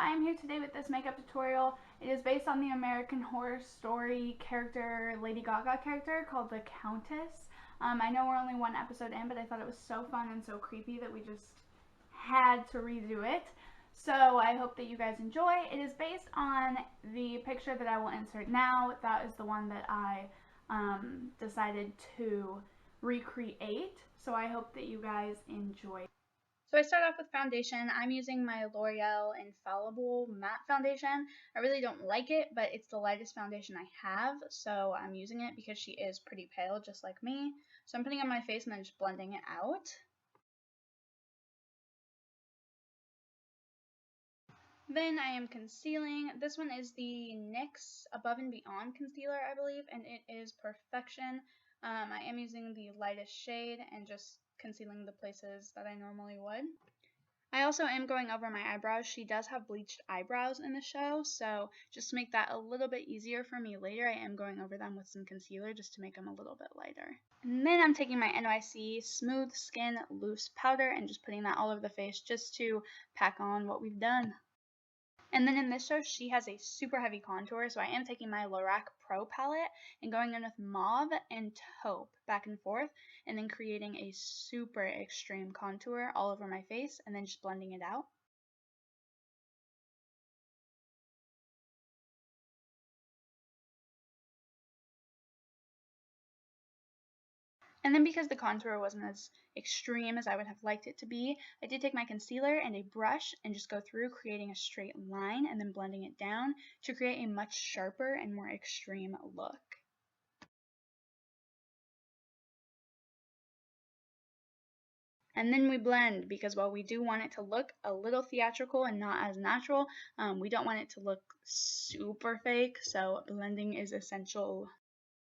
I am here today with this makeup tutorial. It is based on the American Horror Story character, Lady Gaga character called the Countess. I know we're only one episode in, but I thought it was so fun and so creepy that we just had to redo it. So I hope that you guys enjoy. It is based on the picture that I will insert now. That is the one that I decided to recreate. So I hope that you guys enjoy. So I start off with foundation. I'm using my L'Oreal Infallible Matte Foundation. I really don't like it, but it's the lightest foundation I have, so I'm using it because she is pretty pale, just like me. So I'm putting it on my face and then just blending it out. Then I am concealing. This one is the NYX Above and Beyond Concealer, I believe, and it is Perfection. I am using the lightest shade and just concealing the places that I normally would. I also am going over my eyebrows. She does have bleached eyebrows in the show, so just to make that a little bit easier for me later, I am going over them with some concealer just to make them a little bit lighter. And then I'm taking my NYC Smooth Skin Loose Powder and just putting that all over the face just to pack on what we've done. And then in this show, she has a super heavy contour, so I am taking my Lorac Pro palette and going in with mauve and taupe back and forth, and then creating a super extreme contour all over my face, and then just blending it out. And then because the contour wasn't as extreme as I would have liked it to be, I did take my concealer and a brush and just go through creating a straight line and then blending it down to create a much sharper and more extreme look. And then we blend because while we do want it to look a little theatrical and not as natural, we don't want it to look super fake, so blending is essential.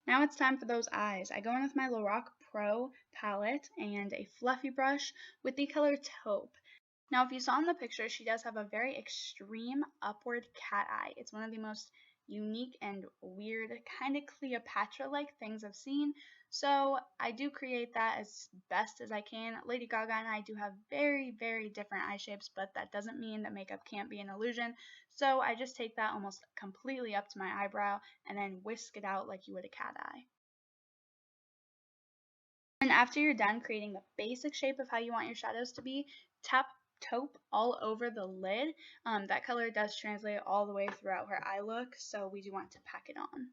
Now it's time for those eyes. I go in with my Lorac Pro palette and a fluffy brush with the color taupe. Now if you saw in the picture, she does have a very extreme upward cat eye. It's one of the most unique and weird, kind of Cleopatra-like things I've seen. So I do create that as best as I can. Lady Gaga and I do have very, very different eye shapes, but that doesn't mean that makeup can't be an illusion. So I just take that almost completely up to my eyebrow and then whisk it out like you would a cat eye. And after you're done creating the basic shape of how you want your shadows to be, tap taupe all over the lid. That color does translate all the way throughout her eye look, so we do want to pack it on.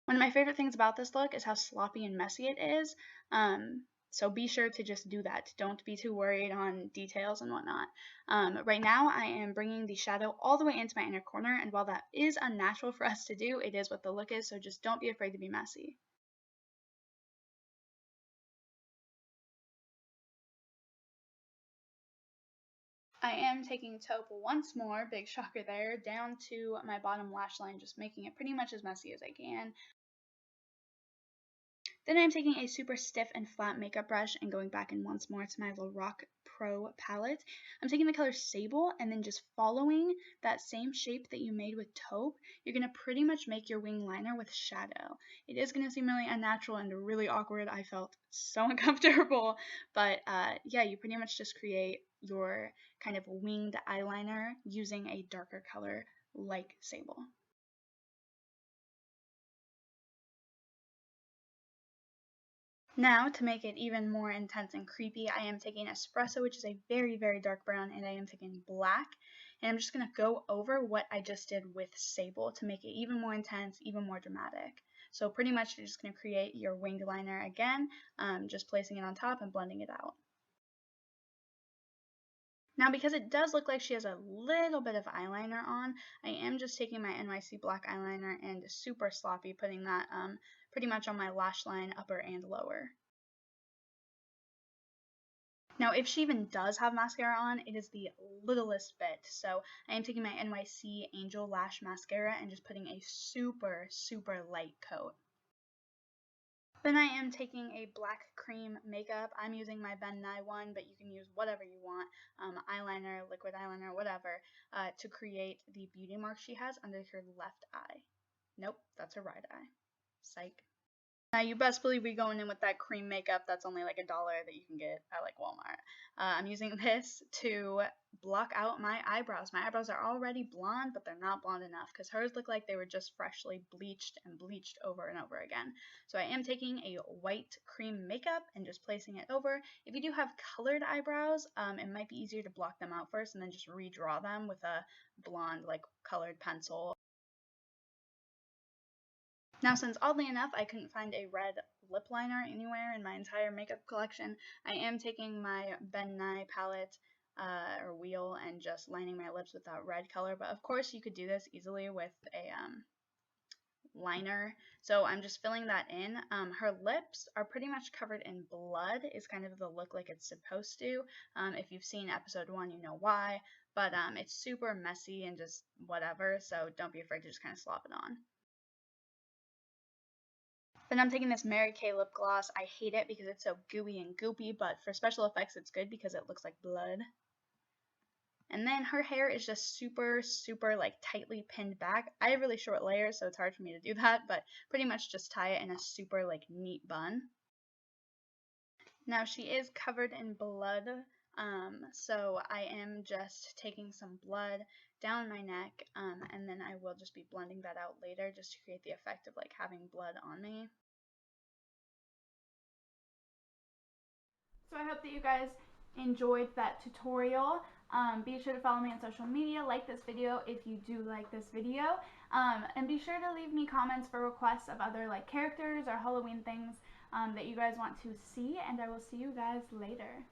One of my favorite things about this look is how sloppy and messy it is, so be sure to just do that. Don't be too worried on details and whatnot. Right now I am bringing the shadow all the way into my inner corner, and while that is unnatural for us to do, it is what the look is, so just don't be afraid to be messy. I am taking taupe once more, big shocker there, down to my bottom lash line, just making it pretty much as messy as I can. Then I'm taking a super stiff and flat makeup brush and going back in once more to my Lorac Pro palette. I'm taking the color Sable and then just following that same shape that you made with taupe, you're going to pretty much make your wing liner with shadow. It is going to seem really unnatural and really awkward. I felt so uncomfortable, but yeah, you pretty much just create your kind of winged eyeliner using a darker color like Sable. Now, to make it even more intense and creepy, I am taking Espresso, which is a very, very dark brown, and I am taking black. And I'm just going to go over what I just did with Sable to make it even more intense, even more dramatic. So pretty much you're just going to create your winged liner again, just placing it on top and blending it out. Now, because it does look like she has a little bit of eyeliner on, I am just taking my NYC black eyeliner and super sloppy putting that pretty much on my lash line, upper and lower. Now, if she even does have mascara on, it is the littlest bit. So I am taking my NYC Angel Lash Mascara and just putting a super, super light coat. Then I am taking a black cream makeup. I'm using my Ben Nye one, but you can use whatever you want, eyeliner, liquid eyeliner, whatever, to create the beauty mark she has under her left eye. Nope, that's her right eye. Psych. Now you best believe we going in with that cream makeup that's only like $1 that you can get at like Walmart. I'm using this to block out my eyebrows. My eyebrows are already blonde, but they're not blonde enough because hers look like they were just freshly bleached and bleached over and over again. So I am taking a white cream makeup and just placing it over. If you do have colored eyebrows, it might be easier to block them out first and then just redraw them with a blonde, like, colored pencil. Now, since oddly enough I couldn't find a red lip liner anywhere in my entire makeup collection, I am taking my Ben Nye palette or wheel and just lining my lips with that red color. But of course you could do this easily with a liner. So I'm just filling that in. Her lips are pretty much covered in blood, is kind of the look like it's supposed to. If you've seen episode 1, you know why. But it's super messy and just whatever, so don't be afraid to just kind of slop it on. Then I'm taking this Mary Kay lip gloss. I hate it because it's so gooey and goopy, but for special effects it's good because it looks like blood. And then her hair is just super, super like tightly pinned back. I have really short layers, so it's hard for me to do that, but pretty much just tie it in a super like neat bun. Now she is covered in blood, so I am just taking some blood down my neck, and then I will just be blending that out later just to create the effect of like having blood on me. So I hope that you guys enjoyed that tutorial. Be sure to follow me on social media, like this video if you do like this video, and be sure to leave me comments for requests of other like characters or Halloween things that you guys want to see, and I will see you guys later.